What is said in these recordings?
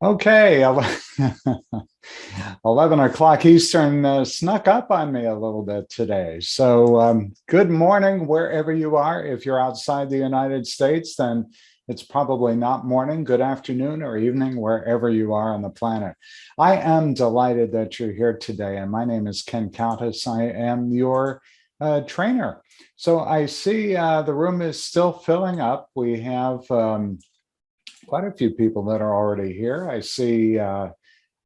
Okay, 11 o'clock Eastern snuck up on me a little bit today. So, good morning, wherever you are. If you're outside the United States, then it's probably not morning, good afternoon, or evening, wherever you are on the planet. I am delighted that you're here today, and my name is Ken Countess. I am your trainer. So, I see the room is still filling up. We have quite a few people that are already here. I see,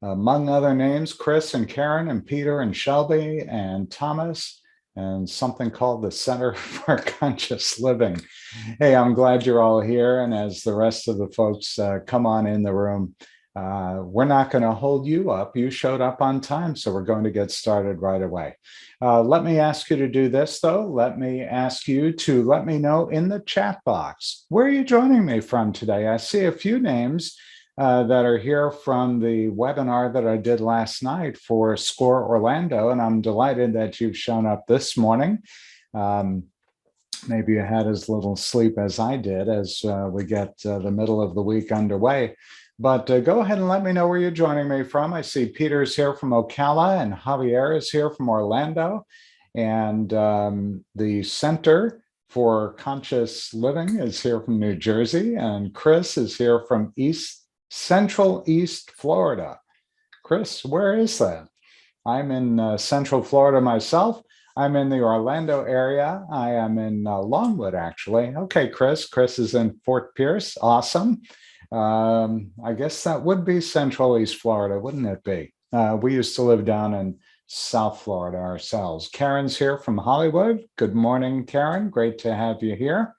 among other names, Chris and Karen and Peter and Shelby and Thomas and something called the Center for Conscious Living. Hey, I'm glad you're all here. And as the rest of the folks come on in the room, we're not going to hold you up. You showed up on time, so we're going to get started right away. Let me ask you to do this, though. Let me ask you to let me know in the chat box, where are you joining me from today? I see a few names that are here from the webinar that I did last night for SCORE Orlando, and I'm delighted that you've shown up this morning. Maybe you had as little sleep as I did as we get the middle of the week underway. But go ahead and let me know where you're joining me from. I see Peter's here from Ocala and Javier is here from Orlando. And the Center for Conscious Living is here from New Jersey. And Chris is here from Central East Florida. Chris, where is that? I'm in Central Florida myself. I'm in the Orlando area. I am in Longwood, actually. Okay, Chris. Chris is in Fort Pierce. Awesome. I guess that would be Central East Florida, wouldn't it be? We used to live down in South Florida ourselves. Karen's here from Hollywood. Good morning, Karen. Great to have you here.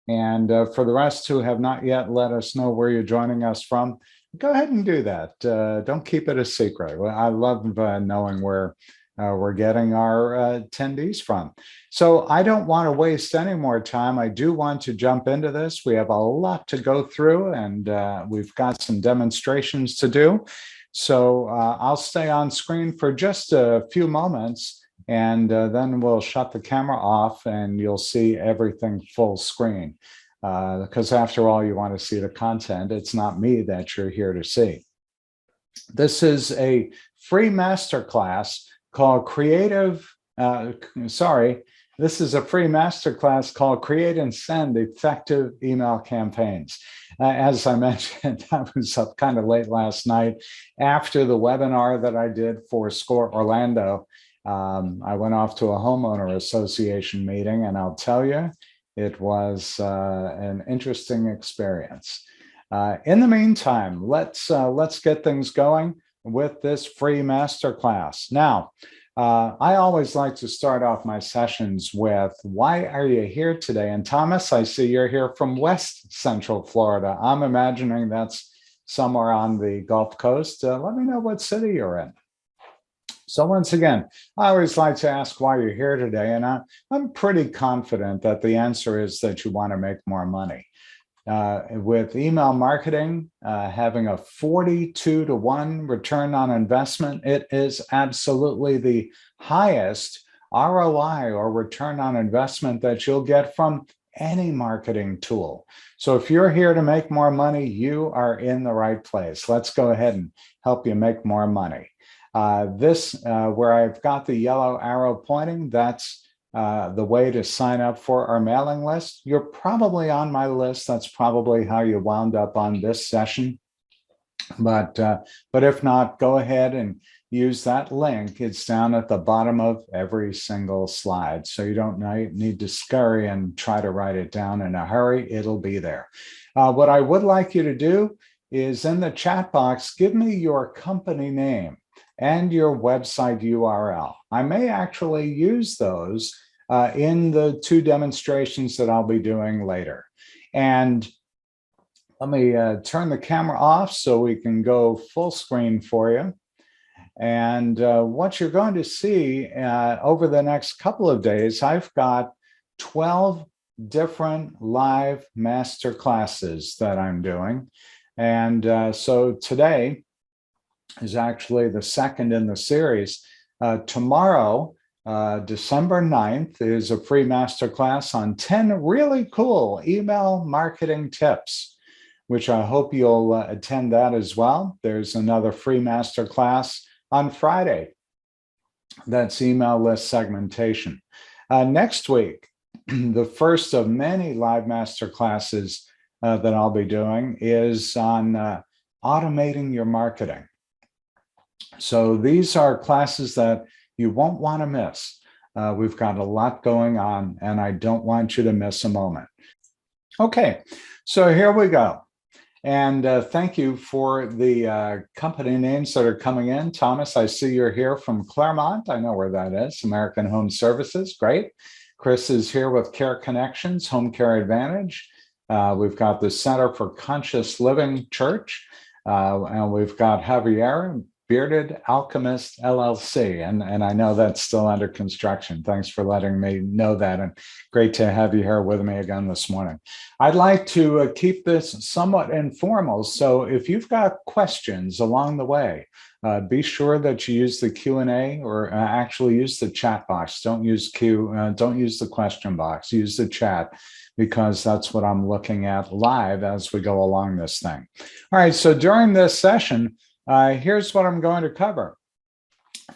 And for the rest who have not yet let us know where you're joining us from, go ahead and do that. Don't keep it a secret. I love knowing where we're getting our attendees from. So I don't want to waste any more time. I do want to jump into this. We have a lot to go through and we've got some demonstrations to do. So I'll stay on screen for just a few moments and then we'll shut the camera off and you'll see everything full screen. Because after all, you want to see the content. It's not me that you're here to see. This is a free masterclass called this is a free masterclass called Create and Send Effective Email Campaigns. As I mentioned, I was up kind of late last night after the webinar that I did for SCORE Orlando. I went off to a homeowner association meeting, and I'll tell you, it was an interesting experience. In the meantime, let's get things going with this free masterclass. Now, I always like to start off my sessions with, why are you here today? And Thomas, I see you're here from West Central Florida. I'm imagining that's somewhere on the Gulf Coast. Let me know what city you're in. So once again, I always like to ask why you're here today, and I'm pretty confident that the answer is that you want to make more money. With email marketing having a 42-to-1 return on investment, it is absolutely the highest ROI or return on investment that you'll get from any marketing tool. So if you're here to make more money, you are in the right place. Let's go ahead and help you make more money. Where I've got the yellow arrow pointing, that's the way to sign up for our mailing list. You're probably on my list. That's probably how you wound up on this session. But if not, go ahead and use that link. It's down at the bottom of every single slide. So you don't need to scurry and try to write it down in a hurry. It'll be there. What I would like you to do is in the chat box, give me your company name and your website URL. I may actually use those in the two demonstrations that I'll be doing later. And let me turn the camera off so we can go full screen for you. And what you're going to see over the next couple of days, I've got 12 different live master classes that I'm doing. And so today is actually the second in the series. Tomorrow, December 9th, is a free masterclass on 10 really cool email marketing tips. which I hope you'll attend that as well. There's another free masterclass on Friday. That's email list segmentation. Next week, the first of many live masterclasses that I'll be doing is on automating your marketing. So these are classes that you won't want to miss. We've got a lot going on, and I don't want you to miss a moment. Okay, so here we go. And thank you for the company names that are coming in. Thomas, I see you're here from Claremont. I know where that is, American Home Services. Great. Chris is here with Care Connections, Home Care Advantage. We've got the Center for Conscious Living Church. And we've got Javier, Bearded Alchemist LLC. And I know that's still under construction. Thanks for letting me know that. And great to have you here with me again this morning. I'd like to keep this somewhat informal. So if you've got questions along the way, be sure that you use the Q&A or actually use the chat box. Don't use the question box, use the chat, because that's what I'm looking at live as we go along this thing. All right, so during this session, here's what I'm going to cover.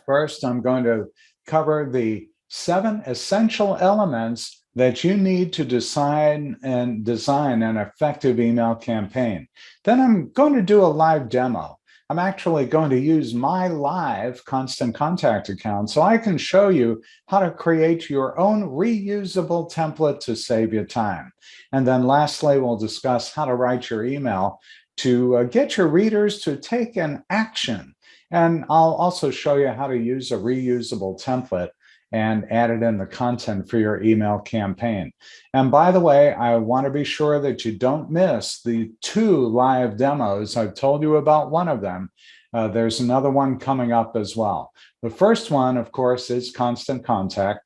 First, I'm going to cover the 7 essential elements that you need to design an effective email campaign. Then I'm going to do a live demo. I'm actually going to use my live Constant Contact account so I can show you how to create your own reusable template to save you time. And then lastly, we'll discuss how to write your email to get your readers to take an action. And I'll also show you how to use a reusable template and add it in the content for your email campaign. And by the way, I want to be sure that you don't miss the 2 live demos. I've told you about one of them. There's another one coming up as well. The first one, of course, is Constant Contact.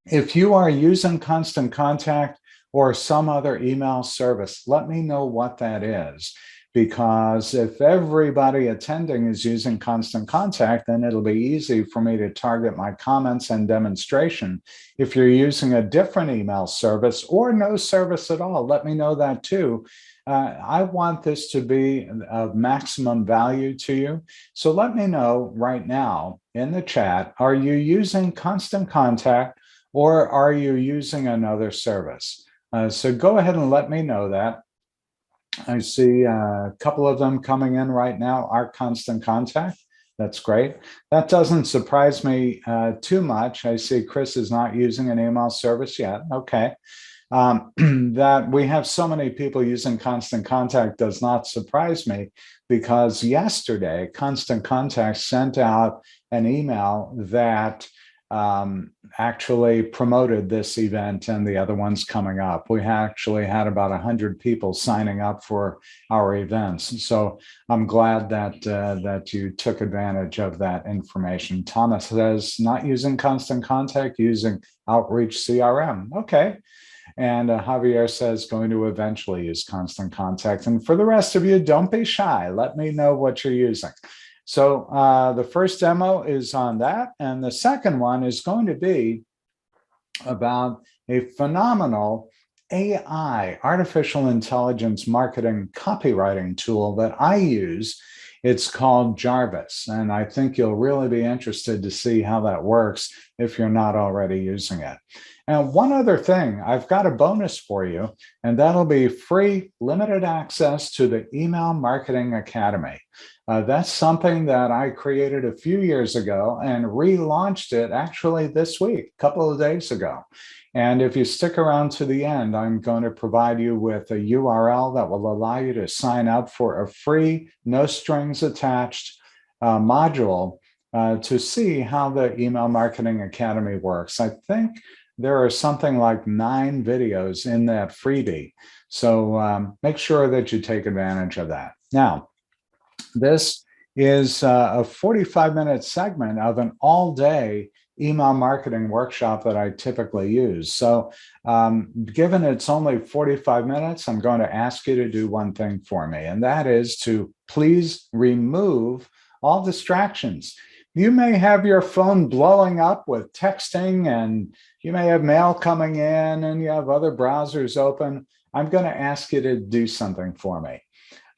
If you are using Constant Contact or some other email service, let me know what that is. Because if everybody attending is using Constant Contact, then it'll be easy for me to target my comments and demonstration. If you're using a different email service or no service at all, let me know that too. I want this to be of maximum value to you. So let me know right now in the chat, are you using Constant Contact or are you using another service? So go ahead and let me know that. I see a couple of them coming in right now, our Constant Contact. That's great. That doesn't surprise me too much. I see Chris is not using an email service yet. Okay. That we have so many people using Constant Contact does not surprise me, because yesterday, Constant Contact sent out an email that actually promoted this event and the other ones coming up. We actually had about 100 people signing up for our events. So I'm glad that that you took advantage of that information. Thomas says not using Constant Contact, using Outreach CRM. Okay. And Javier says going to eventually use Constant Contact. And for the rest of you, don't be shy. Let me know what you're using. So the first demo is on that. And the second one is going to be about a phenomenal AI, artificial intelligence marketing copywriting tool that I use. It's called Jarvis. And I think you'll really be interested to see how that works if you're not already using it. And one other thing, I've got a bonus for you, and that'll be free limited access to the Email Marketing Academy. That's something that I created a few years ago and relaunched it actually this week, a couple of days ago. And if you stick around to the end, I'm going to provide you with a URL that will allow you to sign up for a free, no strings attached module to see how the Email Marketing Academy works. I think there are something like 9 videos in that freebie. So make sure that you take advantage of that. Now, this is a 45-minute segment of an all-day email marketing workshop that I typically use. So given it's only 45 minutes, I'm going to ask you to do one thing for me, and that is to please remove all distractions. You may have your phone blowing up with texting, and you may have mail coming in, and you have other browsers open. I'm going to ask you to do something for me.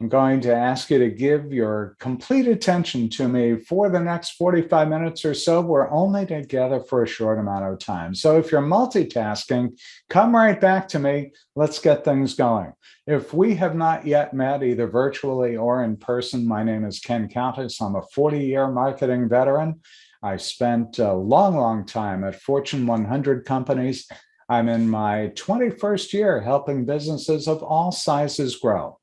I'm going to ask you to give your complete attention to me for the next 45 minutes or so. We're only together for a short amount of time. So if you're multitasking, come right back to me. Let's get things going. If we have not yet met, either virtually or in person, my name is Ken Countess. I'm a 40-year marketing veteran. I spent a long time at Fortune 100 companies. I'm in my 21st year helping businesses of all sizes grow.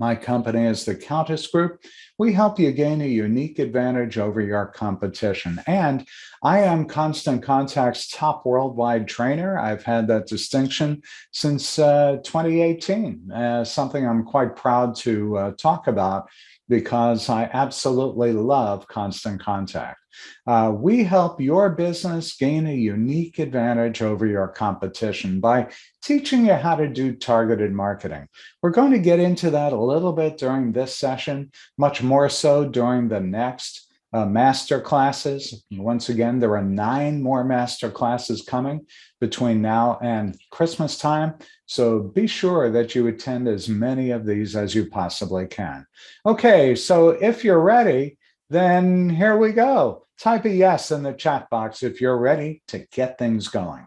My company is the Countess Group. We help you gain a unique advantage over your competition. And I am Constant Contact's top worldwide trainer. I've had that distinction since 2018, something I'm quite proud to talk about because I absolutely love Constant Contact. We help your business gain a unique advantage over your competition by teaching you how to do targeted marketing. We're going to get into that a little bit during this session, much more so during the next master classes. Once again, there are 9 more master classes coming between now and Christmas time. So be sure that you attend as many of these as you possibly can. Okay, so if you're ready, then here we go. Type a yes in the chat box if you're ready to get things going.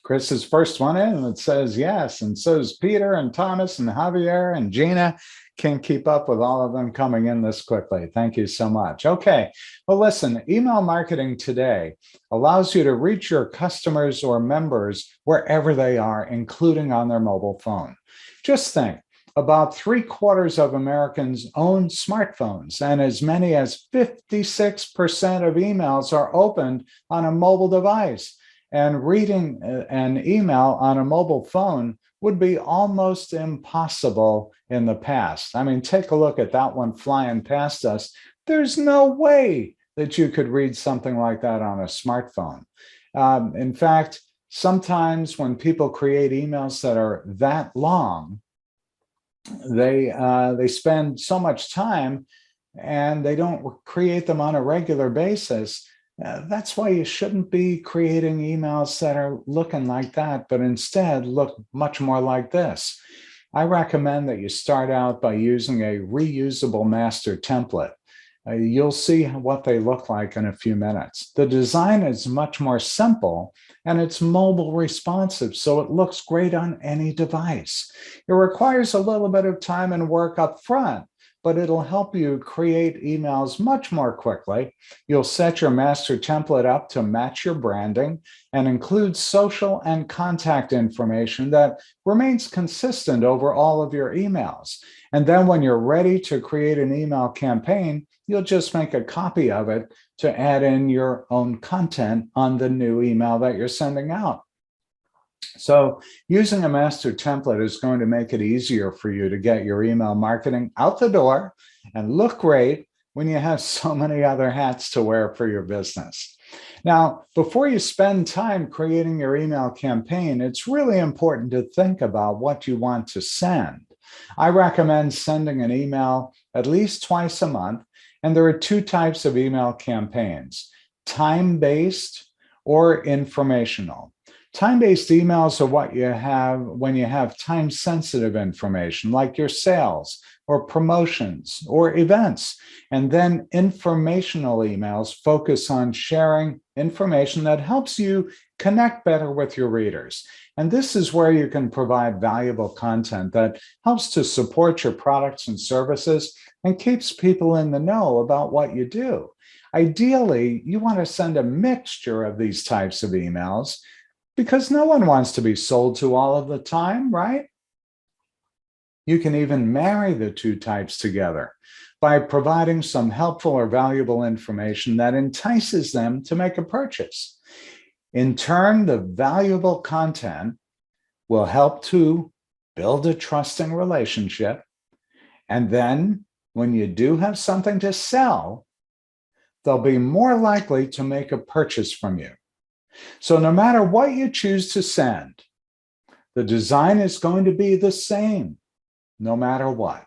Chris is first one in, and it says yes, and so is Peter and Thomas and Javier and Gina. Can't keep up with all of them coming in this quickly. Thank you so much. Okay, well, listen, email marketing today allows you to reach your customers or members wherever they are, including on their mobile phone. Just think, about 3/4 of Americans own smartphones, and as many as 56% of emails are opened on a mobile device. And reading an email on a mobile phone would be almost impossible in the past. I mean, take a look at that one flying past us. There's no way that you could read something like that on a smartphone. In fact, sometimes when people create emails that are that long, they spend so much time and they don't create them on a regular basis. That's why you shouldn't be creating emails that are looking like that, but instead look much more like this. I recommend that you start out by using a reusable master template. You'll see what they look like in a few minutes. The design is much more simple and it's mobile responsive, so it looks great on any device. It requires a little bit of time and work up front, but it'll help you create emails much more quickly. You'll set your master template up to match your branding and include social and contact information that remains consistent over all of your emails. And then when you're ready to create an email campaign, you'll just make a copy of it to add in your own content on the new email that you're sending out. So using a master template is going to make it easier for you to get your email marketing out the door and look great when you have so many other hats to wear for your business. Now, before you spend time creating your email campaign, it's really important to think about what you want to send. I recommend sending an email at least twice a month, and there are 2 types of email campaigns: time-based or informational. Time-based emails are what you have when you have time-sensitive information, like your sales or promotions or events. And then informational emails focus on sharing information that helps you connect better with your readers. And this is where you can provide valuable content that helps to support your products and services and keeps people in the know about what you do. Ideally, you want to send a mixture of these types of emails, because no one wants to be sold to all of the time, right? You can even marry the 2 types together by providing some helpful or valuable information that entices them to make a purchase. In turn, the valuable content will help to build a trusting relationship. And then when you do have something to sell, they'll be more likely to make a purchase from you. So no matter what you choose to send, the design is going to be the same, no matter what.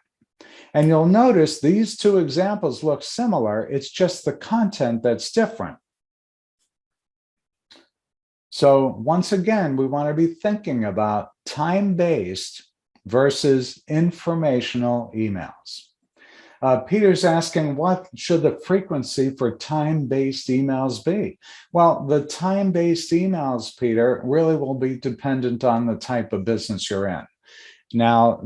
And you'll notice these 2 examples look similar. It's just the content that's different. So once again, we want to be thinking about time-based versus informational emails. Peter's asking, what should the frequency for time-based emails be? Well, the time-based emails, Peter, really will be dependent on the type of business you're in. Now,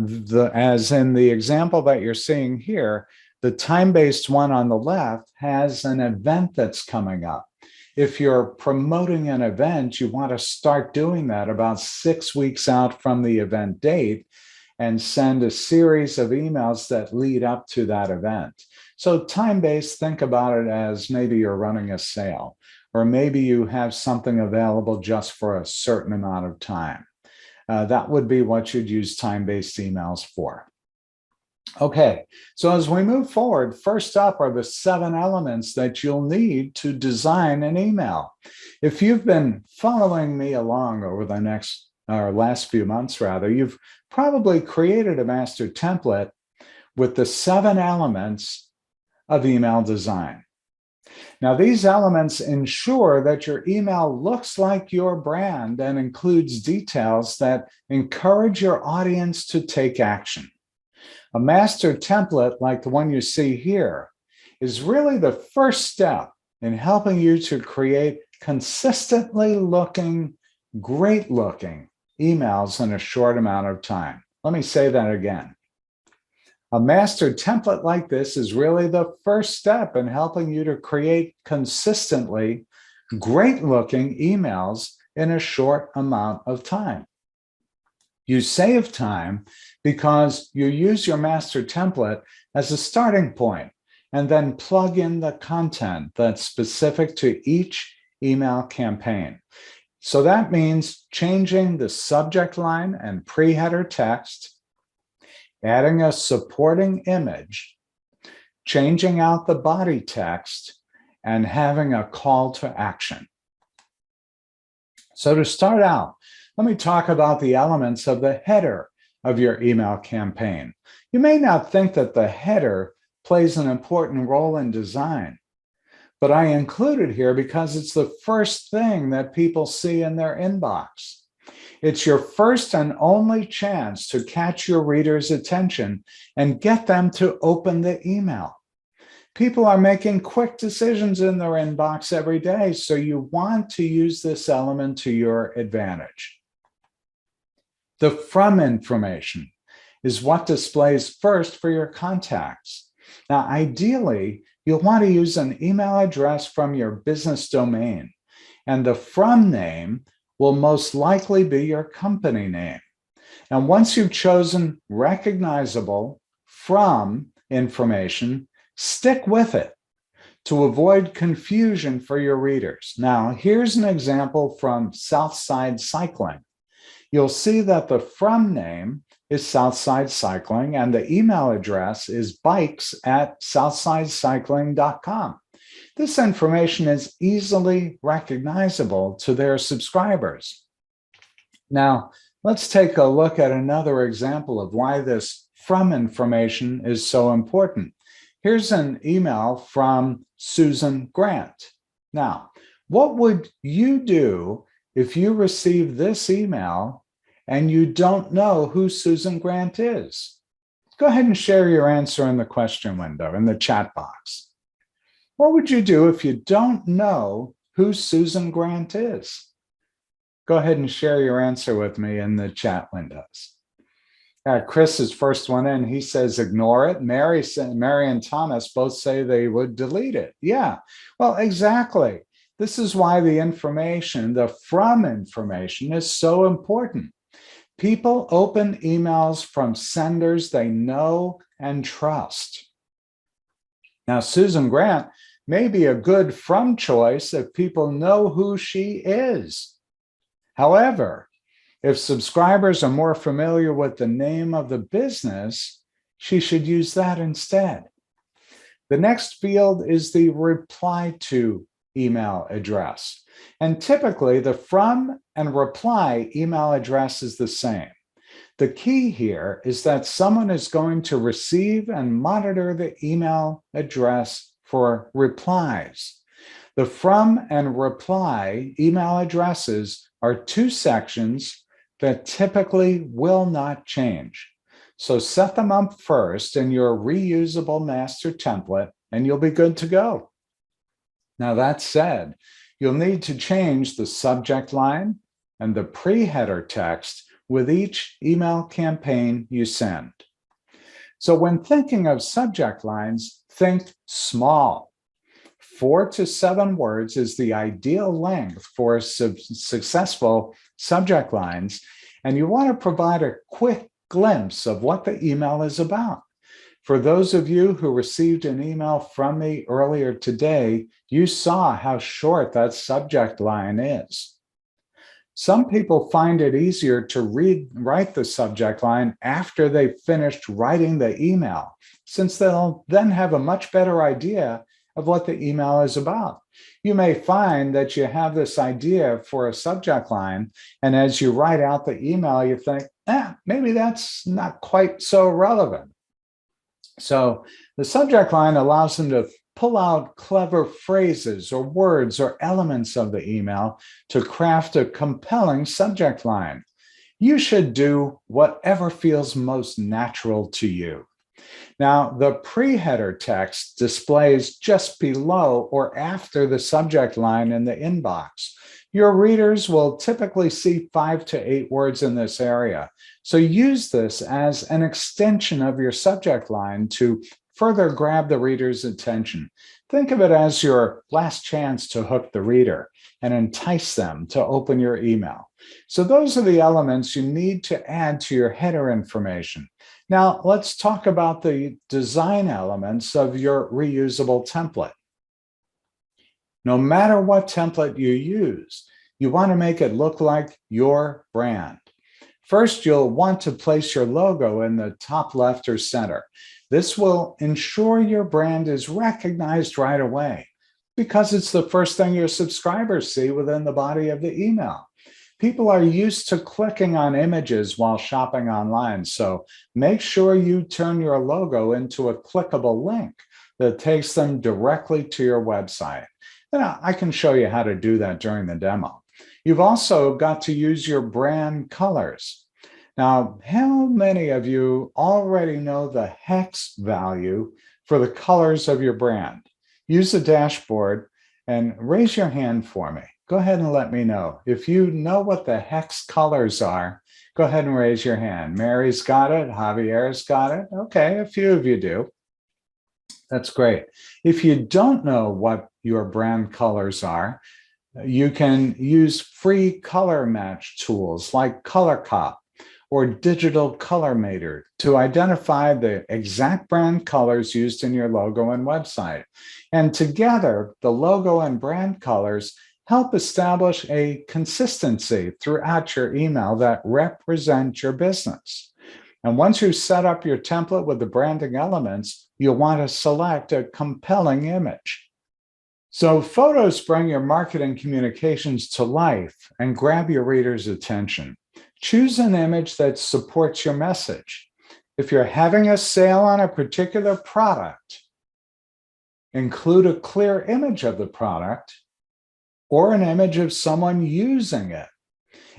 as in the example that you're seeing here, the time-based one on the left has an event that's coming up. If you're promoting an event, you want to start doing that about 6 weeks out from the event date and send a series of emails that lead up to that event. So time-based, think about it as maybe you're running a sale, or maybe you have something available just for a certain amount of time. That would be what you'd use time-based emails for. Okay, so as we move forward, first up are the 7 elements that you'll need to design an email. If you've been following me along over the last few months, you've probably created a master template with the 7 elements of email design. Now, these elements ensure that your email looks like your brand and includes details that encourage your audience to take action. A master template like the one you see here is really the first step in helping you to create consistently looking, great looking emails in a short amount of time. Let me say that again. A master template like this is really the first step in helping you to create consistently great looking emails in a short amount of time. You save time because you use your master template as a starting point and then plug in the content that's specific to each email campaign. So that means changing the subject line and pre-header text, adding a supporting image, changing out the body text, and having a call to action. So to start out, let me talk about the elements of the header of your email campaign. You may not think that the header plays an important role in design, but I include it here because it's the first thing that people see in their inbox. It's your first and only chance to catch your reader's attention and get them to open the email. People are making quick decisions in their inbox every day, so you want to use this element to your advantage. The from information is what displays first for your contacts. Now, ideally, you'll want to use an email address from your business domain, and the from name will most likely be your company name. And once you've chosen recognizable from information, stick with it to avoid confusion for your readers. Now, here's an example from Southside Cycling. You'll see that the from name is Southside Cycling and the email address is bikes@southsidecycling.com. This information is easily recognizable to their subscribers. Now, let's take a look at another example of why this from information is so important. Here's an email from Susan Grant. Now, what would you do if you receive this email and you don't know who Susan Grant is? Go ahead and share your answer in the question window in the chat box. What would you do if you don't know who Susan Grant is? Go ahead and share your answer with me in the chat windows. Chris is first one in. He says, ignore it. Mary and Thomas both say they would delete it. Yeah, well, exactly. This is why the information, the from information, is so important. People open emails from senders they know and trust. Now, Susan Grant may be a good from choice if people know who she is. However, if subscribers are more familiar with the name of the business, she should use that instead. The next field is the reply to email address. And typically, the from and reply email address is the same. The key here is that someone is going to receive and monitor the email address for replies. The from and reply email addresses are two sections that typically will not change. So set them up first in your reusable master template, and you'll be good to go. Now, that said, you'll need to change the subject line and the pre-header text with each email campaign you send. So when thinking of subject lines, think small. 4 to 7 words is the ideal length for successful subject lines, and you want to provide a quick glimpse of what the email is about. For those of you who received an email from me earlier today, you saw how short that subject line is. Some people find it easier to write the subject line after they've finished writing the email, since they'll then have a much better idea of what the email is about. You may find that you have this idea for a subject line, and as you write out the email, you think, maybe that's not quite so relevant. So the subject line allows them to pull out clever phrases or words or elements of the email to craft a compelling subject line. You should do whatever feels most natural to you. Now, the pre-header text displays just below or after the subject line in the inbox. Your readers will typically see 5 to 8 words in this area. So use this as an extension of your subject line to further grab the reader's attention. Think of it as your last chance to hook the reader and entice them to open your email. So those are the elements you need to add to your header information. Now, let's talk about the design elements of your reusable template. No matter what template you use, you want to make it look like your brand. First, you'll want to place your logo in the top left or center. This will ensure your brand is recognized right away because it's the first thing your subscribers see within the body of the email. People are used to clicking on images while shopping online, so make sure you turn your logo into a clickable link that takes them directly to your website. And I can show you how to do that during the demo. You've also got to use your brand colors. Now, how many of you already know the hex value for the colors of your brand? Use the dashboard and raise your hand for me. Go ahead and let me know. If you know what the hex colors are, go ahead and raise your hand. Mary's got it. Javier's got it. Okay, a few of you do. That's great. If you don't know what your brand colors are, you can use free color match tools like ColorCop or Digital Color Mater to identify the exact brand colors used in your logo and website. And together, the logo and brand colors help establish a consistency throughout your email that represent your business. And once you set up your template with the branding elements, you'll want to select a compelling image. So photos bring your marketing communications to life and grab your reader's attention. Choose an image that supports your message. If you're having a sale on a particular product, include a clear image of the product or an image of someone using it.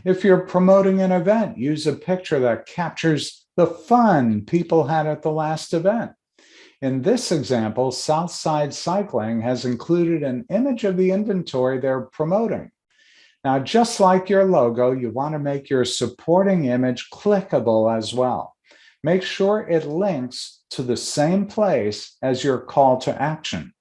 If you're promoting an event, use a picture that captures the fun people had at the last event. In this example, Southside Cycling has included an image of the inventory they're promoting. Now, just like your logo, you want to make your supporting image clickable as well. Make sure it links to the same place as your call to action.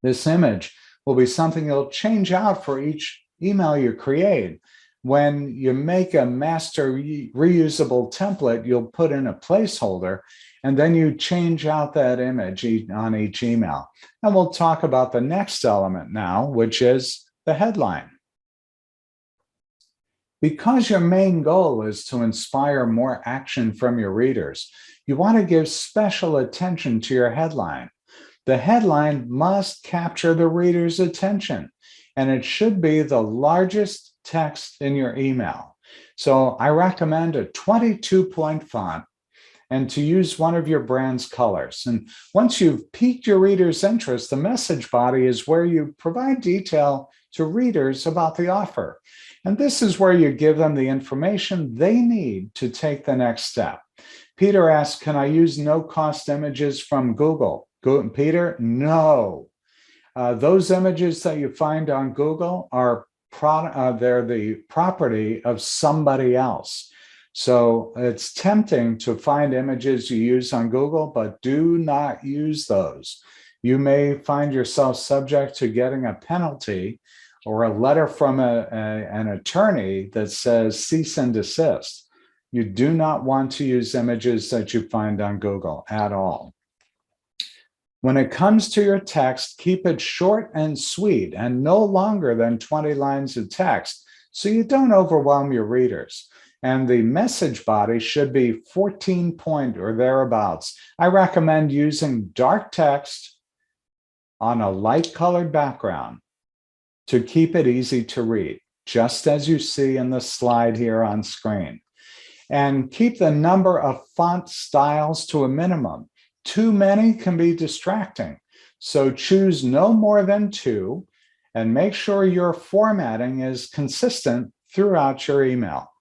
This image will be something you'll change out for each email you create. When you make a master reusable template, you'll put in a placeholder, and then you change out that image on each email. And we'll talk about the next element now, which is the headline. Because your main goal is to inspire more action from your readers, you want to give special attention to your headline. The headline must capture the reader's attention, and it should be the largest text in your email. So I recommend a 22-point font and to use one of your brand's colors. And once you've piqued your readers' interest, the message body is where you provide detail to readers about the offer. And this is where you give them the information they need to take the next step. Peter asks, can I use no-cost images from Google? Peter, no. Those images that you find on Google are they're the property of somebody else. So it's tempting to find images you use on Google, but do not use those. You may find yourself subject to getting a penalty or a letter from an attorney that says cease and desist. You do not want to use images that you find on Google at all. When it comes to your text, keep it short and sweet and no longer than 20 lines of text so you don't overwhelm your readers. And the message body should be 14 point or thereabouts. I recommend using dark text on a light colored background to keep it easy to read, just as you see in the slide here on screen. And keep the number of font styles to a minimum. Too many can be distracting. So choose no more than 2 and make sure your formatting is consistent throughout your email.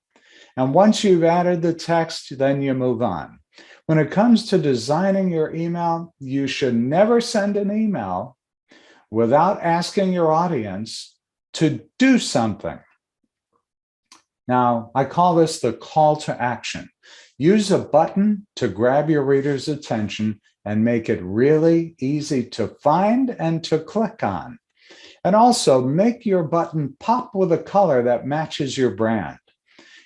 And once you've added the text, then you move on. When it comes to designing your email, you should never send an email without asking your audience to do something. Now, I call this the call to action. Use a button to grab your reader's attention and make it really easy to find and to click on. And also make your button pop with a color that matches your brand.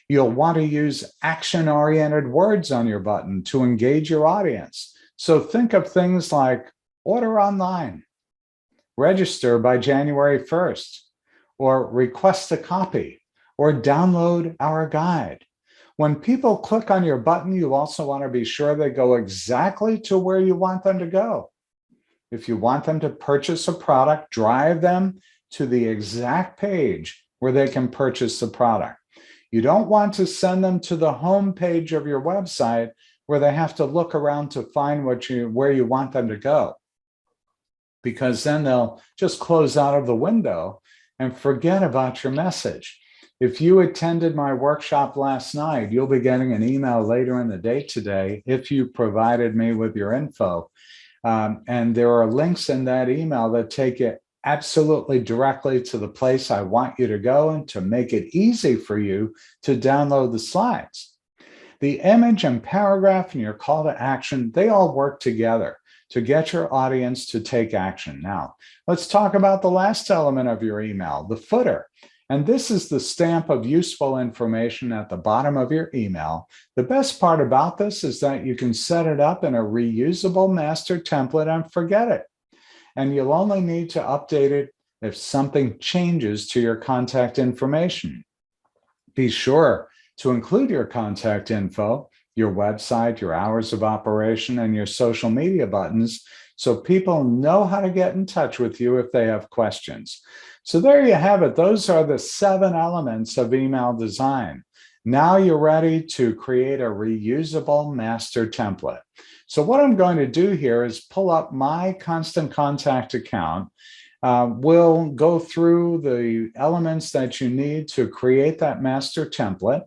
You'll want to use action-oriented words on your button to engage your audience. So think of things like order online, register by January 1st, or request a copy, or download our guide. When people click on your button, you also want to be sure they go exactly to where you want them to go. If you want them to purchase a product, drive them to the exact page where they can purchase the product. You don't want to send them to the home page of your website where they have to look around to find where you want them to go, because then they'll just close out of the window and forget about your message. If you attended my workshop last night, you'll be getting an email later in the day today if you provided me with your info. And there are links in that email that take you absolutely directly to the place I want you to go and to make it easy for you to download the slides. The image and paragraph and your call to action, they all work together to get your audience to take action. Now, let's talk about the last element of your email, the footer. And this is the stamp of useful information at the bottom of your email. The best part about this is that you can set it up in a reusable master template and forget it. And you'll only need to update it if something changes to your contact information. Be sure to include your contact info, your website, your hours of operation, and your social media buttons so people know how to get in touch with you if they have questions. So there you have it. Those are the 7 elements of email design. Now you're ready to create a reusable master template. So what I'm going to do here is pull up my Constant Contact account. We'll go through the elements that you need to create that master template.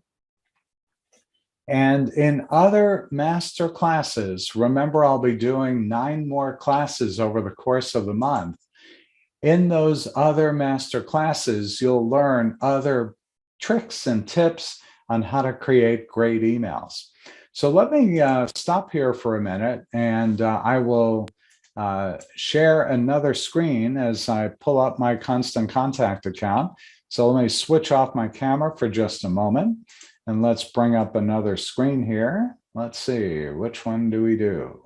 And in other master classes, remember I'll be doing 9 more classes over the course of the month. In those other master classes, you'll learn other tricks and tips on how to create great emails. So let me stop here for a minute, and I will share another screen as I pull up my Constant Contact account. So let me switch off my camera for just a moment, and let's bring up another screen here. Let's see, which one do we do?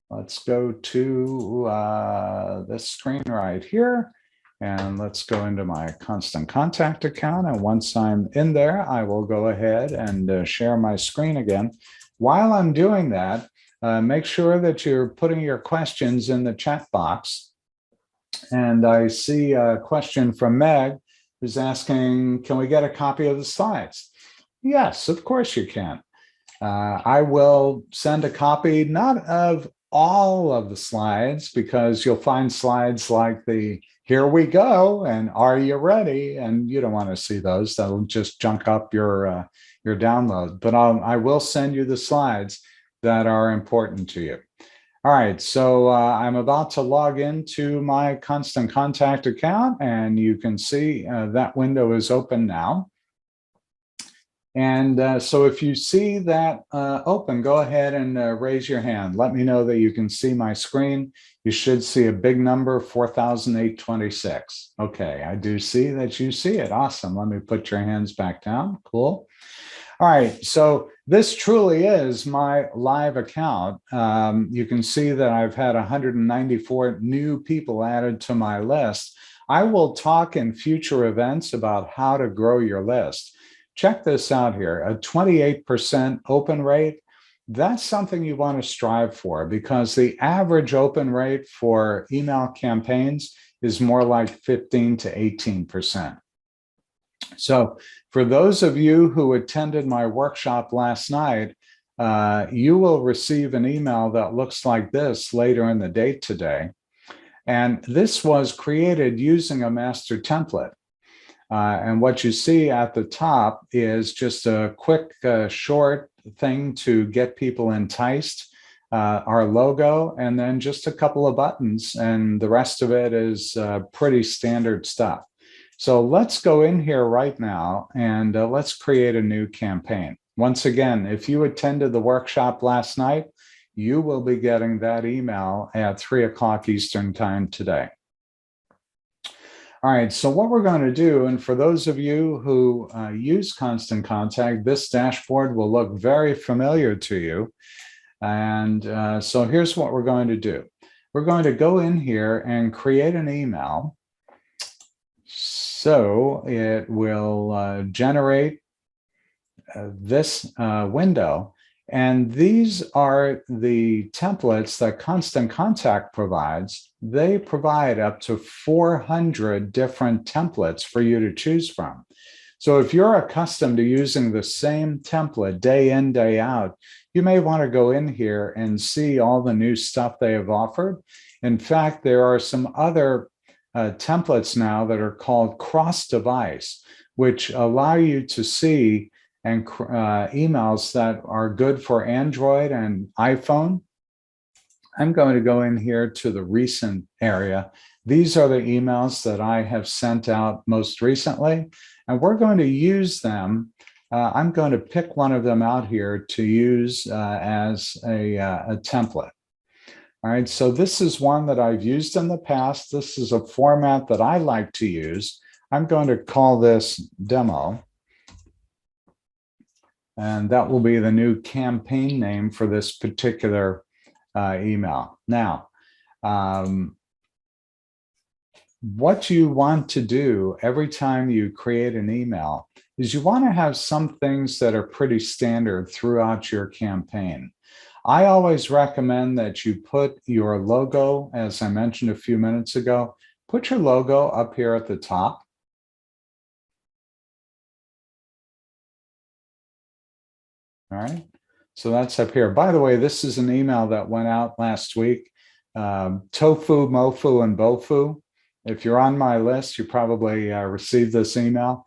Let's go to this screen right here, and let's go into my Constant Contact account. And once I'm in there, I will go ahead and share my screen again. While I'm doing that, make sure that you're putting your questions in the chat box. And I see a question from Meg, who's asking, can we get a copy of the slides? Yes, of course you can. I will send a copy, not of all of the slides, because you'll find slides like the "here we go" and "are you ready?" And you don't want to see those. That'll just junk up your download. But I will send you the slides that are important to you. All right, so I'm about to log into my Constant Contact account, and you can see that window is open now. And so if you see that open, go ahead and raise your hand. Let me know that you can see my screen. You should see a big number, 4,826. Okay, I do see that you see it. Awesome. Let me put your hands back down. Cool. All right, so this truly is my live account. You can see that I've had 194 new people added to my list. I will talk in future events about how to grow your list. Check this out here, a 28% open rate. That's something you want to strive for, because the average open rate for email campaigns is more like 15 to 18%. So for those of you who attended my workshop last night, you will receive an email that looks like this later in the day today. And this was created using a master template. And what you see at the top is just a quick, short thing to get people enticed, our logo, and then just a couple of buttons. And the rest of it is pretty standard stuff. So let's go in here right now and let's create a new campaign. Once again, if you attended the workshop last night, you will be getting that email at 3 o'clock Eastern time today. All right, so what we're going to do, and for those of you who use Constant Contact, this dashboard will look very familiar to you. And so here's what we're going to do. We're going to go in here and create an email. So it will generate this window. And these are the templates that Constant Contact provides. They provide up to 400 different templates for you to choose from. So if you're accustomed to using the same template day in, day out, you may want to go in here and see all the new stuff they have offered. In fact, there are some other templates now that are called cross-device, which allow you to see and emails that are good for Android and iPhone. I'm going to go in here to the recent area. These are the emails that I have sent out most recently, and we're going to use them. I'm going to pick one of them out here to use as a template. All right, so this is one that I've used in the past. This is a format that I like to use. I'm going to call this demo. And that will be the new campaign name for this particular email. Now, what you want to do every time you create an email is you want to have some things that are pretty standard throughout your campaign. I always recommend that you put your logo, as I mentioned a few minutes ago, put your logo up here at the top. All right, so that's up here. By the way, this is an email that went out last week. Tofu, Mofu, and Bofu. If you're on my list, you probably received this email.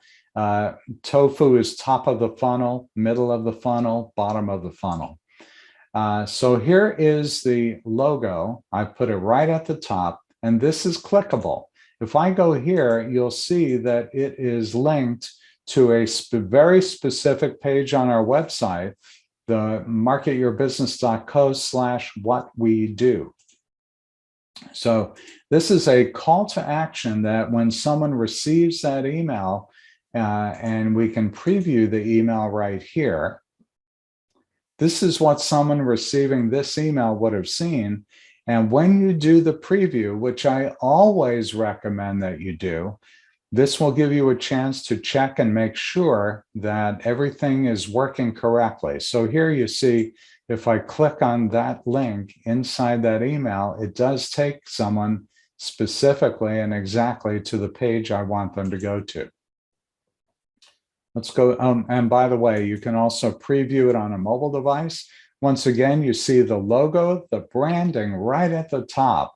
Tofu is top of the funnel, middle of the funnel, bottom of the funnel. So here is the logo. I put it right at the top, and this is clickable. If I go here, you'll see that it is linked to a very specific page on our website, the marketyourbusiness.co/what-we-do. So this is a call to action that when someone receives that email, and we can preview the email right here, this is what someone receiving this email would have seen. And when you do the preview, which I always recommend that you do, this will give you a chance to check and make sure that everything is working correctly. So here you see, if I click on that link inside that email, it does take someone specifically and exactly to the page I want them to go to. Let's go. And by the way, you can also preview it on a mobile device. Once again, you see the logo, the branding right at the top.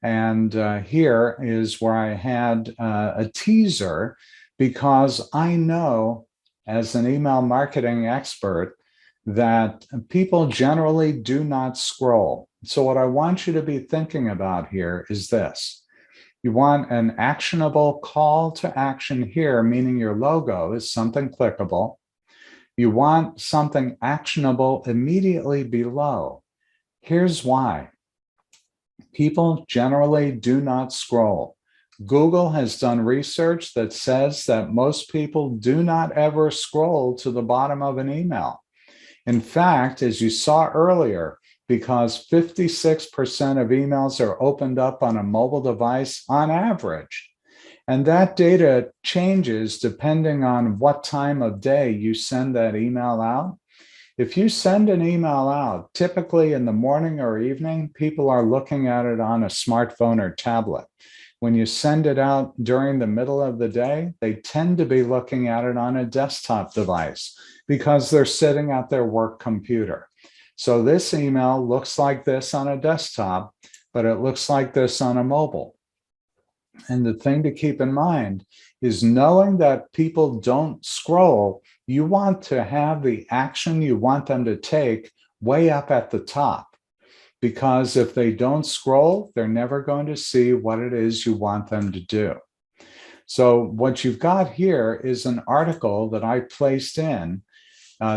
And here is where I had a teaser, because I know as an email marketing expert that people generally do not scroll. So what I want you to be thinking about here is this. You want an actionable call to action here, meaning your logo is something clickable. You want something actionable immediately below. Here's why. People generally do not scroll. Google has done research that says that most people do not ever scroll to the bottom of an email. In fact, as you saw earlier, because 56% of emails are opened up on a mobile device on average, and that data changes depending on what time of day you send that email out. If you send an email out, typically in the morning or evening, people are looking at it on a smartphone or tablet. When you send it out during the middle of the day, they tend to be looking at it on a desktop device because they're sitting at their work computer. So this email looks like this on a desktop, but it looks like this on a mobile. And the thing to keep in mind is, knowing that people don't scroll, you want to have the action you want them to take way up at the top. Because if they don't scroll, they're never going to see what it is you want them to do. So what you've got here is an article that I placed in.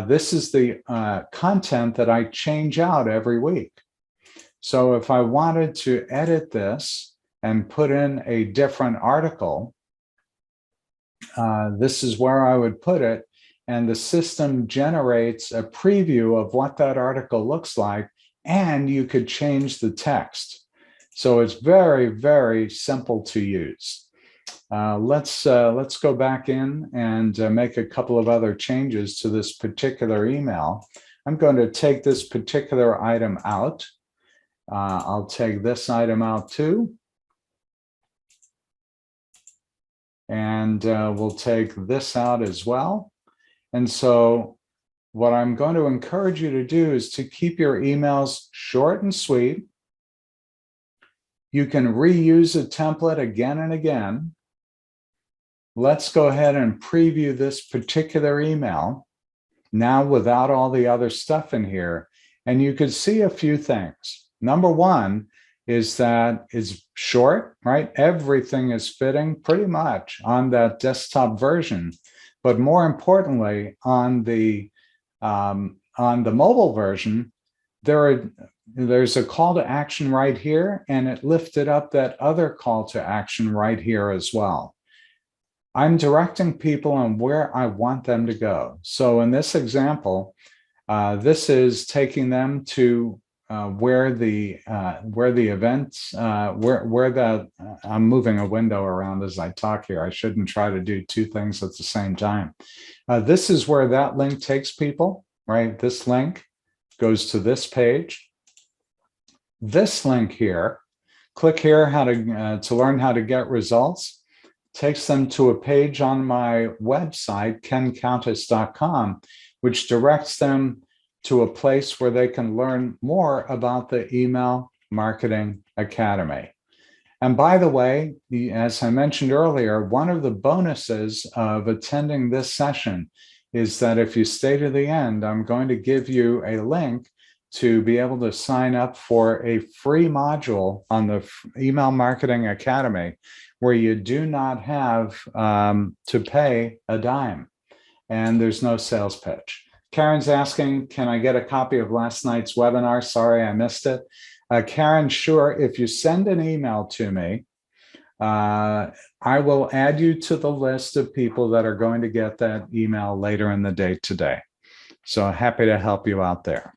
This is the content that I change out every week. So if I wanted to edit this and put in a different article, this is where I would put it. And the system generates a preview of what that article looks like, and you could change the text. So it's very, very simple to use. Let's go back in and make a couple of other changes to this particular email. I'm going to take this particular item out. I'll take this item out too. And we'll take this out as well. And so what I'm going to encourage you to do is to keep your emails short and sweet. You can reuse a template again and again. Let's go ahead and preview this particular email now without all the other stuff in here. And you could see a few things. Number one is that it's short, right? Everything is fitting pretty much on that desktop version. But more importantly, on the mobile version, there's a call to action right here, and it lifted up that other call to action right here as well. I'm directing people on where I want them to go. So in this example, this is taking them to where the events, I'm moving a window around as I talk here. I shouldn't try to do two things at the same time. This is where that link takes people, right? This link goes to this page. This link here, click here to learn how to get results, takes them to a page on my website, kencountess.com, which directs them to a place where they can learn more about the Email Marketing Academy. And by the way, as I mentioned earlier, one of the bonuses of attending this session is that if you stay to the end, I'm going to give you a link to be able to sign up for a free module on the Email Marketing Academy, where you do not have to pay a dime, and there's no sales pitch. Karen's asking, can I get a copy of last night's webinar? Sorry, I missed it. Karen, sure. If you send an email to me, I will add you to the list of people that are going to get that email later in the day today. So happy to help you out there.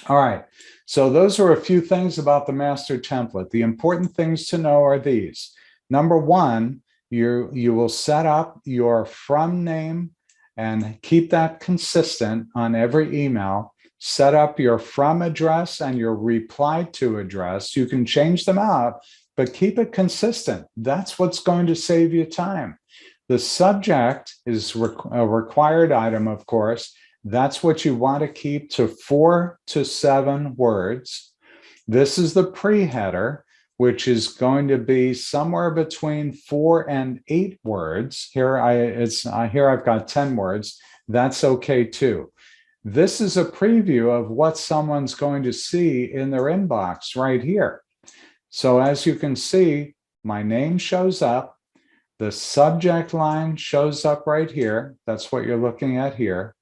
All right. So those are a few things about the master template. The important things to know are these. Number one, you will set up your from name and keep that consistent on every email. Set up your from address and your reply to address. You can change them out, but keep it consistent. That's what's going to save you time. The subject is a required item, of course. That's what you want to keep to 4 to 7 words. This is the pre-header, which is going to be somewhere between 4 and 8 words. Here I've got 10 words. That's okay too. This is a preview of what someone's going to see in their inbox right here. So as you can see, my name shows up. The subject line shows up right here. That's what you're looking at here.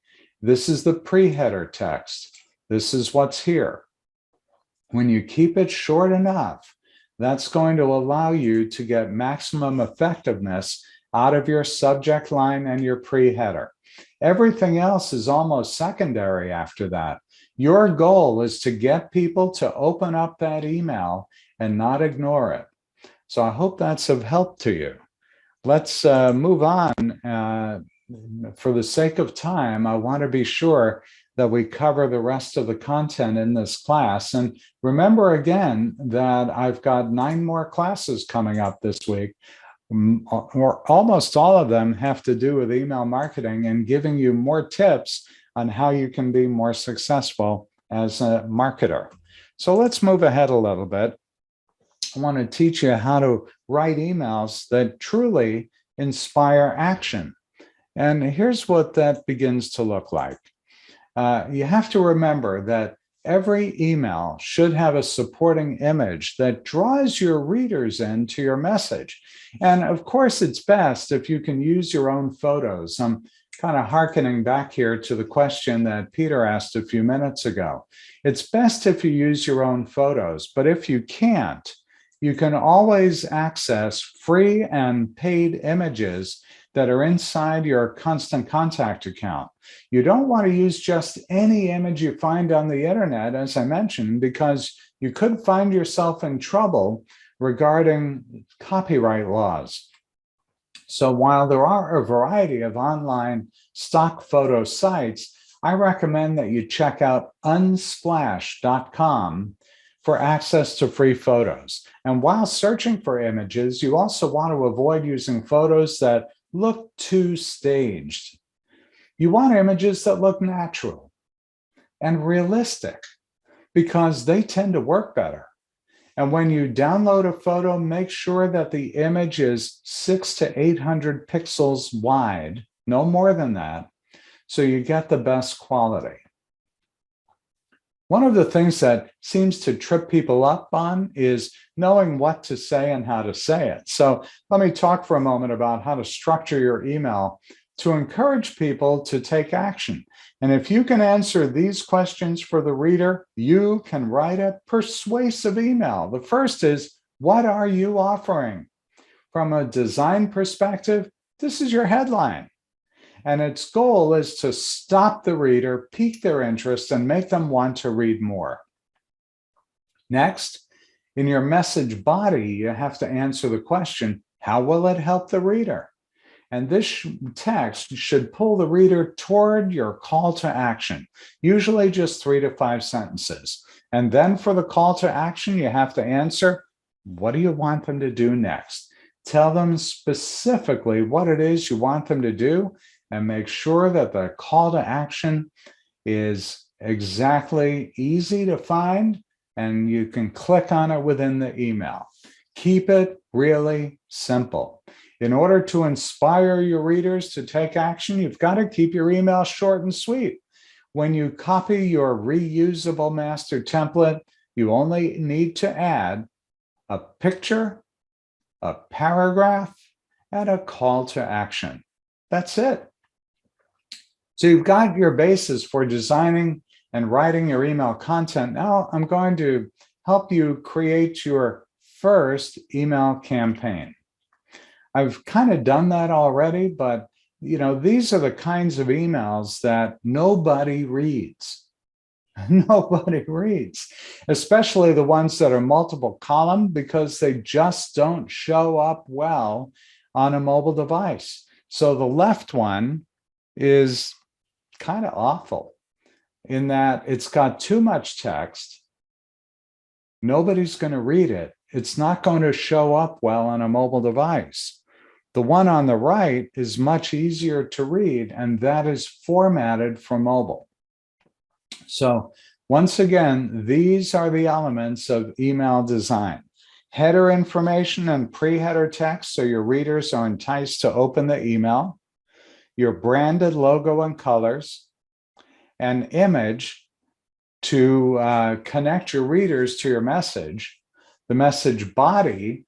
This is the pre-header text. This is what's here. When you keep it short enough, that's going to allow you to get maximum effectiveness out of your subject line and your pre-header. Everything else is almost secondary after that. Your goal is to get people to open up that email and not ignore it. So I hope that's of help to you. Let's move on. For the sake of time, I want to be sure that we cover the rest of the content in this class. And remember again that I've got 9 more classes coming up this week, or almost all of them have to do with email marketing and giving you more tips on how you can be more successful as a marketer. So let's move ahead a little bit. I want to teach you how to write emails that truly inspire action. And here's what that begins to look like. You have to remember that every email should have a supporting image that draws your readers into your message. And of course, it's best if you can use your own photos. I'm kind of hearkening back here to the question that Peter asked a few minutes ago. It's best if you use your own photos, but if you can't, you can always access free and paid images that are inside your Constant Contact account. You don't want to use just any image you find on the internet, as I mentioned, because you could find yourself in trouble regarding copyright laws. So while there are a variety of online stock photo sites, I recommend that you check out unsplash.com for access to free photos. And while searching for images, you also want to avoid using photos that look too staged. You want images that look natural and realistic because they tend to work better. And when you download a photo, make sure that the image is 600 to 800 pixels wide, no more than that, so you get the best quality. One of the things that seems to trip people up on is knowing what to say and how to say it. So let me talk for a moment about how to structure your email to encourage people to take action. And if you can answer these questions for the reader, you can write a persuasive email. The first is, what are you offering? From a design perspective, this is your headline. And its goal is to stop the reader, pique their interest, and make them want to read more. Next, in your message body, you have to answer the question, how will it help the reader? And this text should pull the reader toward your call to action, usually just 3 to 5 sentences. And then for the call to action, you have to answer, what do you want them to do next? Tell them specifically what it is you want them to do, and make sure that the call to action is exactly easy to find and you can click on it within the email. Keep it really simple. In order to inspire your readers to take action, you've got to keep your email short and sweet. When you copy your reusable master template, you only need to add a picture, a paragraph, and a call to action. That's it. So you've got your basis for designing and writing your email content. Now I'm going to help you create your first email campaign. I've kind of done that already, but these are the kinds of emails that nobody reads. Nobody reads, especially the ones that are multiple column, because they just don't show up well on a mobile device. So the left one is kind of awful in that it's got too much text. Nobody's going to read it. It's not going to show up well on a mobile device. The one on the right is much easier to read, and that is formatted for mobile. So once again, these are the elements of email design. Header information and pre-header text so your readers are enticed to open the email, your branded logo and colors, an image to connect your readers to your message, the message body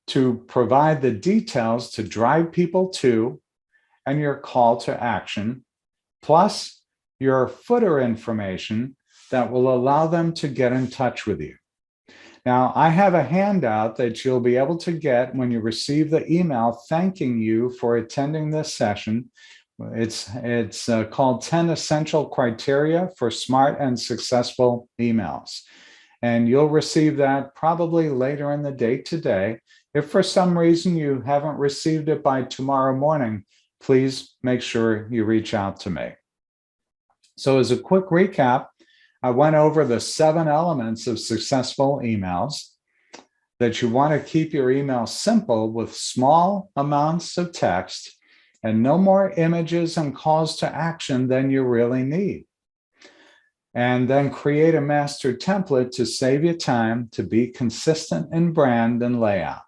to provide the details to drive people to, and your call to action, plus your footer information that will allow them to get in touch with you. Now, I have a handout that you'll be able to get when you receive the email thanking you for attending this session. It's called 10 Essential Criteria for Smart and Successful Emails. And you'll receive that probably later in the day today. If for some reason you haven't received it by tomorrow morning, please make sure you reach out to me. So as a quick recap, I went over the 7 elements of successful emails, that you want to keep your email simple with small amounts of text and no more images and calls to action than you really need. And then create a master template to save you time to be consistent in brand and layout.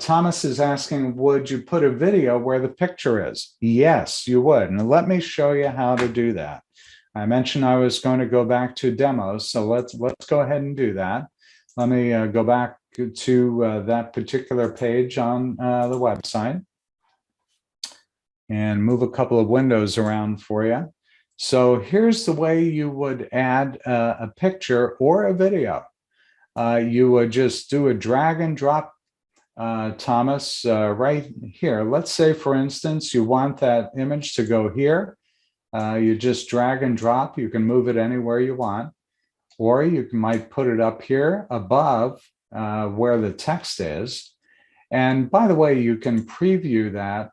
Thomas is asking, would you put a video where the picture is? Yes, you would. And let me show you how to do that. I mentioned I was going to go back to demos, so let's go ahead and do that. Let me go back to that particular page on the website and move a couple of windows around for you. So here's the way you would add a picture or a video. You would just do a drag and drop, Thomas, right here. Let's say, for instance, you want that image to go here. You just drag and drop. You can move it anywhere you want, or you might put it up here above where the text is. And by the way, you can preview that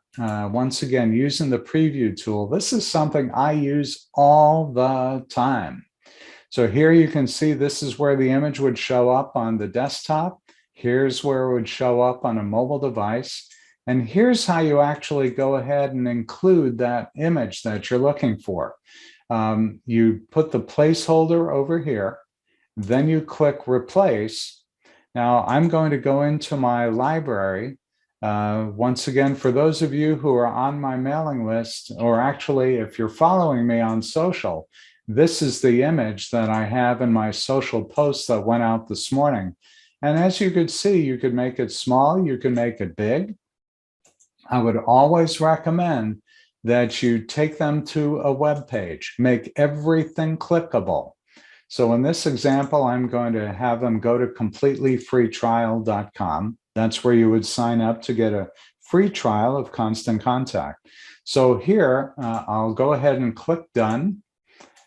once again using the preview tool. This is something I use all the time. So here you can see this is where the image would show up on the desktop. Here's where it would show up on a mobile device. And here's how you actually go ahead and include that image that you're looking for. You put the placeholder over here, then you click replace. Now I'm going to go into my library. Once again, for those of you who are on my mailing list, or actually if you're following me on social, this is the image that I have in my social post that went out this morning. And as you could see, you could make it small, you can make it big. I would always recommend that you take them to a web page, make everything clickable. So in this example, I'm going to have them go to completelyfreetrial.com. That's where you would sign up to get a free trial of Constant Contact. So here, I'll go ahead and click done.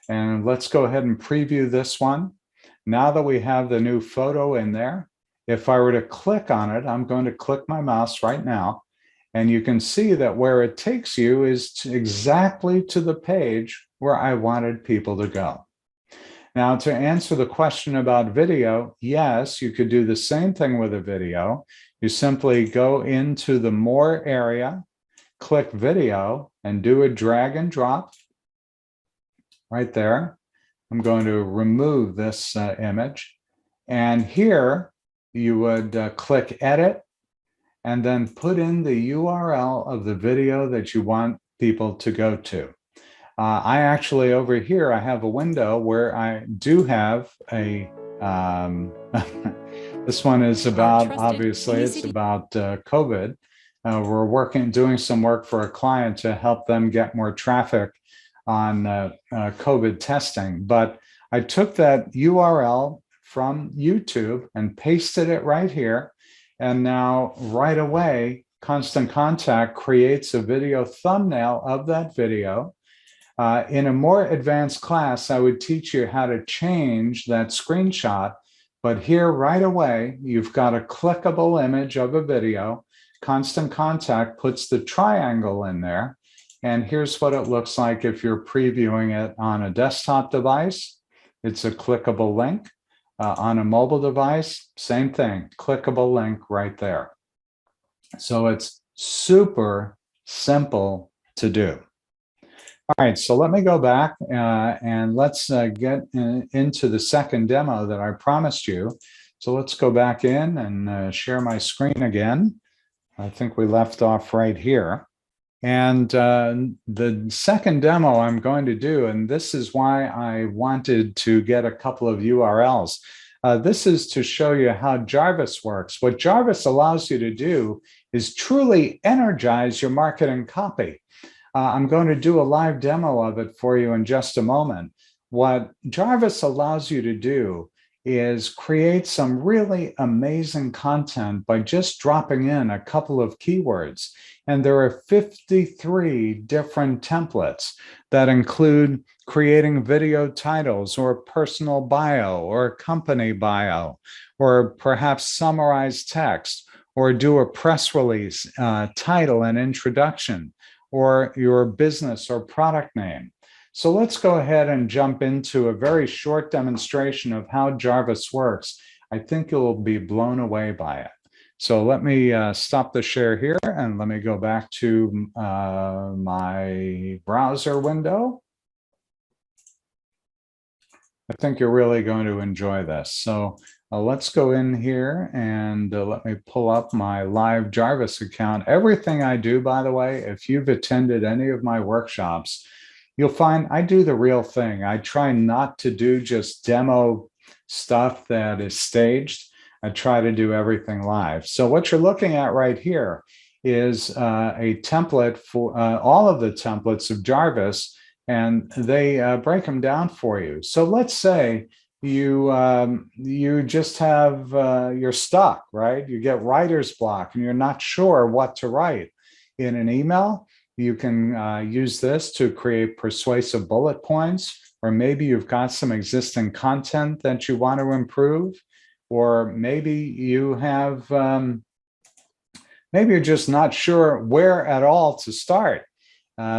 And let's go ahead and preview this one. Now that we have the new photo in there, if I were to click on it, I'm going to click my mouse right now. And you can see that where it takes you is exactly to the page where I wanted people to go. Now, to answer the question about video, yes, you could do the same thing with a video. You simply go into the More area, click Video, and do a drag and drop right there. I'm going to remove this image. And here you would click Edit, and then put in the URL of the video that you want people to go to. I actually, over here, I have a window where I do have a, this one is about, obviously, it's about COVID. We're doing some work for a client to help them get more traffic on COVID testing. But I took that URL from YouTube and pasted it right here. And now right away, Constant Contact creates a video thumbnail of that video. In a more advanced class, I would teach you how to change that screenshot. But here right away, you've got a clickable image of a video. Constant Contact puts the triangle in there. And here's what it looks like if you're previewing it on a desktop device. It's a clickable link. On a mobile device, same thing, clickable link right there. So it's super simple to do. All right, so let me go back and let's get into the second demo that I promised you. So let's go back in and share my screen again. I think we left off right here. And the second demo I'm going to do, and this is why I wanted to get a couple of URLs. This is to show you how Jarvis works. What Jarvis allows you to do is truly energize your marketing copy. I'm going to do a live demo of it for you in just a moment. What Jarvis allows you to do is create some really amazing content by just dropping in a couple of keywords. And there are 53 different templates that include creating video titles or personal bio or company bio, or perhaps summarize text, or do a press release title and introduction, or your business or product name. So let's go ahead and jump into a very short demonstration of how Jarvis works. I think you'll be blown away by it. So let me stop the share here and let me go back to my browser window. I think you're really going to enjoy this. So let's go in here and let me pull up my live Jarvis account. Everything I do, by the way, if you've attended any of my workshops, you'll find I do the real thing. I try not to do just demo stuff that is staged. I try to do everything live. So what you're looking at right here is a template for all of the templates of Jarvis, and they break them down for you. So let's say you just have, you're stuck, right? You get writer's block and you're not sure what to write in an email. You can use this to create persuasive bullet points, or maybe you've got some existing content that you want to improve, or maybe you have, maybe you're just not sure where at all to start.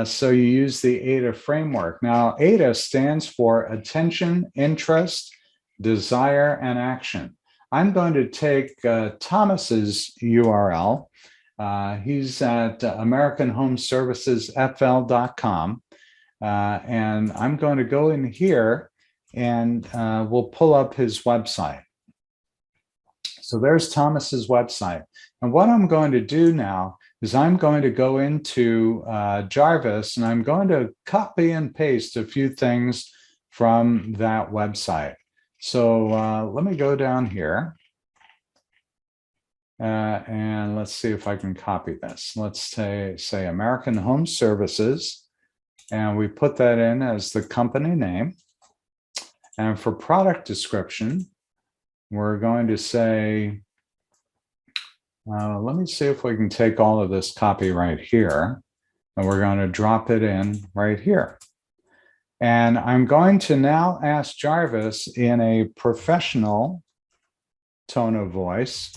So you use the AIDA framework. Now, AIDA stands for attention, interest, desire, and action. I'm going to take Thomas's URL. He's at AmericanHomeServicesFL.com. And I'm going to go in here and we'll pull up his website. So there's Thomas's website. And what I'm going to do now is I'm going to go into Jarvis and I'm going to copy and paste a few things from that website. So let me go down here and let's see if I can copy this. Let's say American Home Services, and we put that in as the company name. And for product description, we're going to say, let me see if we can take all of this copy right here, and we're going to drop it in right here. And I'm going to now ask Jarvis in a professional tone of voice.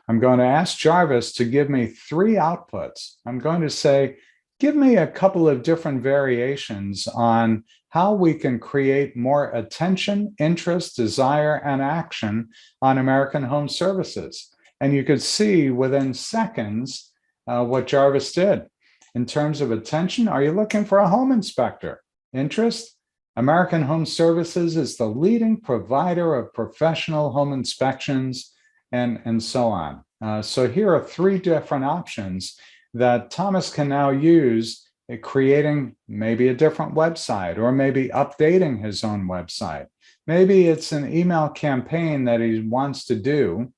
I'm going to ask Jarvis to give me 3 outputs. I'm going to say, give me a couple of different variations on how we can create more attention, interest, desire, and action on American Home Services. And you could see within seconds what Jarvis did. In terms of attention, are you looking for a home inspector? Interest? American Home Services is the leading provider of professional home inspections, and so on. So here are 3 different options that Thomas can now use in creating maybe a different website, or maybe updating his own website. Maybe it's an email campaign that he wants to do,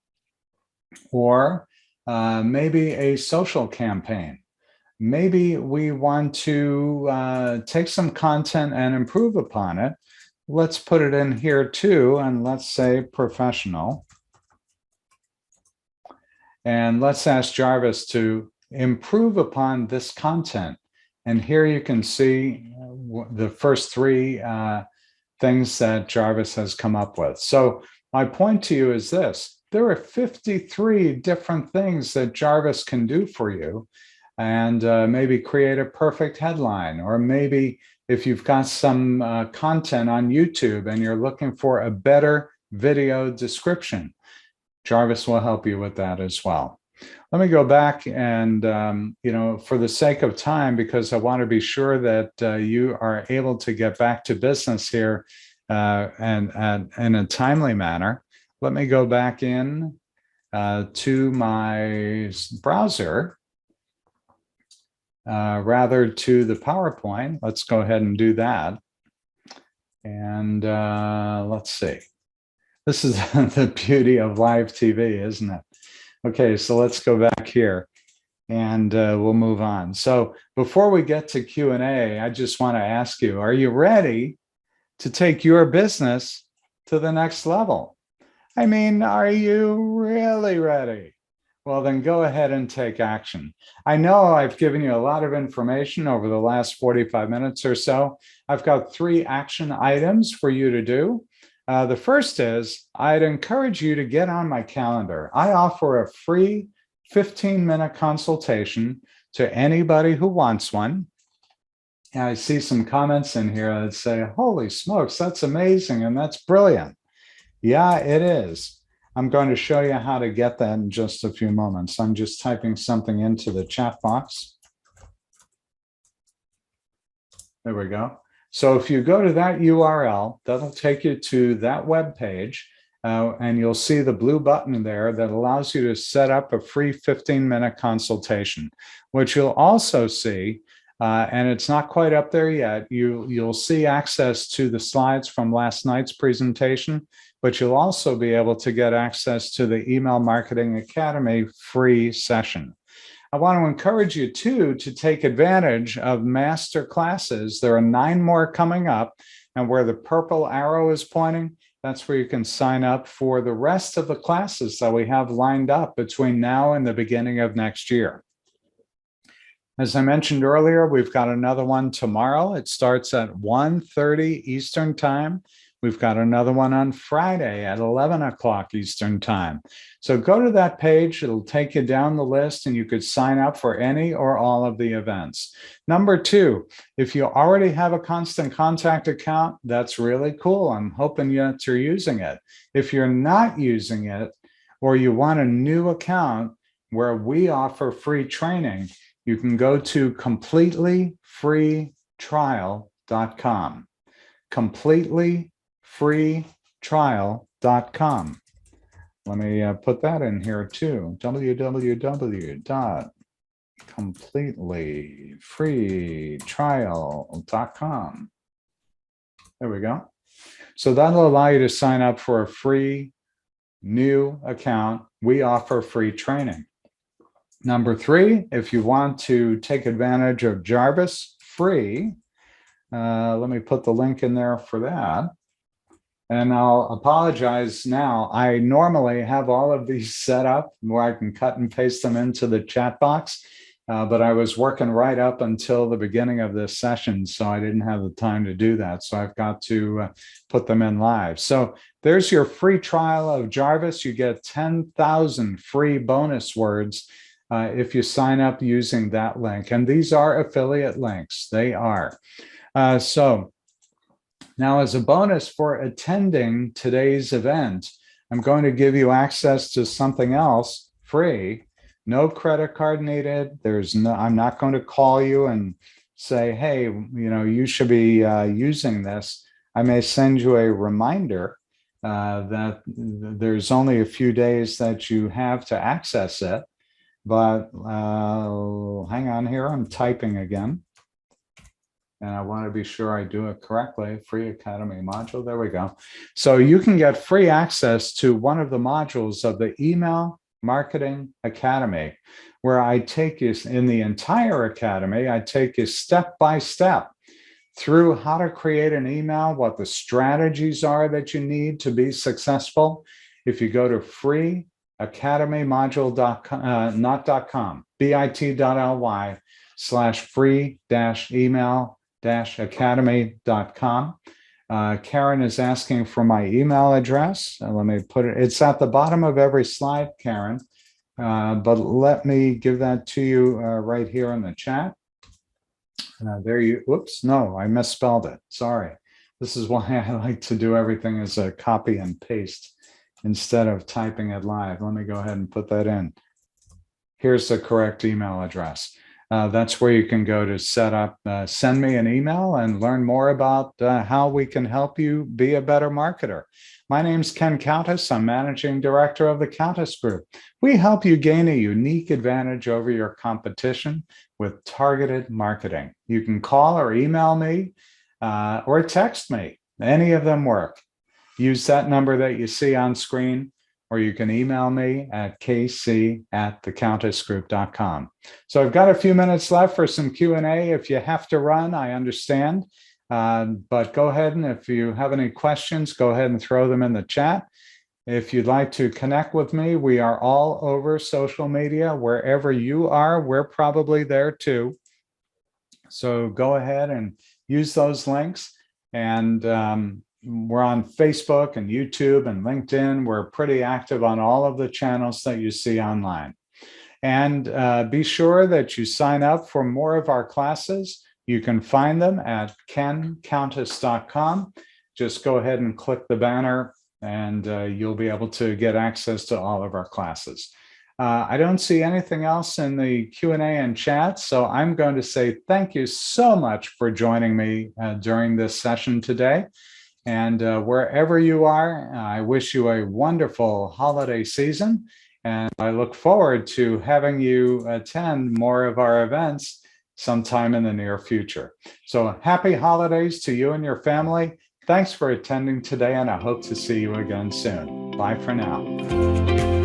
or maybe a social campaign. Maybe we want to take some content and improve upon it. Let's put it in here too, and let's say professional. And let's ask Jarvis to improve upon this content. And here you can see the first 3 things that Jarvis has come up with. So my point to you is this: there are 53 different things that Jarvis can do for you. And maybe create a perfect headline, or maybe if you've got some content on YouTube and you're looking for a better video description, Jarvis will help you with that as well. Let me go back and, for the sake of time, because I want to be sure that you are able to get back to business here and in a timely manner, let me go back in to my browser, rather to the PowerPoint. Let's go ahead and do that. And let's see. This is the beauty of live TV, isn't it? Okay, so let's go back here and we'll move on. So before we get to Q&A, I just want to ask you, are you ready to take your business to the next level? I mean, are you really ready? Well, then go ahead and take action. I know I've given you a lot of information over the last 45 minutes or so. I've got 3 action items for you to do. The first is, I'd encourage you to get on my calendar. I offer a free 15-minute consultation to anybody who wants one. And I see some comments in here that say, holy smokes, that's amazing and that's brilliant. Yeah, it is. I'm going to show you how to get that in just a few moments. I'm just typing something into the chat box. There we go. So if you go to that URL, that'll take you to that web page, and you'll see the blue button there that allows you to set up a free 15-minute consultation. What you'll also see, and it's not quite up there yet, you'll see access to the slides from last night's presentation, but you'll also be able to get access to the Email Marketing Academy free session. I want to encourage you too to take advantage of master classes. There are 9 more coming up, and where the purple arrow is pointing, that's where you can sign up for the rest of the classes that we have lined up between now and the beginning of next year. As I mentioned earlier, we've got another one tomorrow. It starts at 1:30 Eastern Time. We've got another one on Friday at 11 o'clock Eastern Time. So go to that page. It'll take you down the list and you could sign up for any or all of the events. Number 2, if you already have a Constant Contact account, that's really cool. I'm hoping that you're using it. If you're not using it, or you want a new account where we offer free training, you can go to completelyfreetrial.com. completelyfreetrial.com. Let me put that in here too. www.completelyfreetrial.com. There we go. So that'll allow you to sign up for a free new account. We offer free training. Number 3, if you want to take advantage of Jarvis free, let me put the link in there for that. And I'll apologize now. I normally have all of these set up where I can cut and paste them into the chat box, but I was working right up until the beginning of this session, so I didn't have the time to do that. So I've got to put them in live. So there's your free trial of Jarvis. You get 10,000 free bonus words if you sign up using that link. And these are affiliate links. They are. So now, as a bonus for attending today's event, I'm going to give you access to something else free. No credit card needed. I'm not going to call you and say, hey, you should be using this. I may send you a reminder that there's only a few days that you have to access it. But hang on here, I'm typing again. And I want to be sure I do it correctly. Free Academy module, there we go. So you can get free access to one of the modules of the Email Marketing Academy, where I take you in the entire academy, I take you step by step through how to create an email, what the strategies are that you need to be successful. If you go to freeacademymodule.com, not.com, bit.ly/free-email-academy.com. Karen is asking for my email address. Let me put it, it's at the bottom of every slide, Karen, but let me give that to you right here in the chat. There you, whoops, no, I misspelled it. Sorry. This is why I like to do everything as a copy and paste. instead of typing it live. Let me go ahead and put that in. Here's the correct email address. That's where you can go to set up, send me an email and learn more about how we can help you be a better marketer. My name's Ken Countess. I'm Managing Director of the Countess Group. We help you gain a unique advantage over your competition with targeted marketing. You can call or email me or text me. Any of them work. Use that number that you see on screen, or you can email me at kc@thecountessgroup.com. So I've got a few minutes left for some Q&A. If you have to run, I understand. But go ahead, and if you have any questions, go ahead and throw them in the chat. If you'd like to connect with me, we are all over social media. Wherever you are, we're probably there too. So go ahead and use those links. And we're on Facebook and YouTube and LinkedIn. We're pretty active on all of the channels that you see online. And be sure that you sign up for more of our classes. You can find them at kencountess.com. Just go ahead and click the banner and you'll be able to get access to all of our classes. I don't see anything else in the Q&A and chat, so I'm going to say thank you so much for joining me during this session today. And wherever you are, I wish you a wonderful holiday season. And I look forward to having you attend more of our events sometime in the near future. So happy holidays to you and your family. Thanks for attending today, and I hope to see you again soon. Bye for now.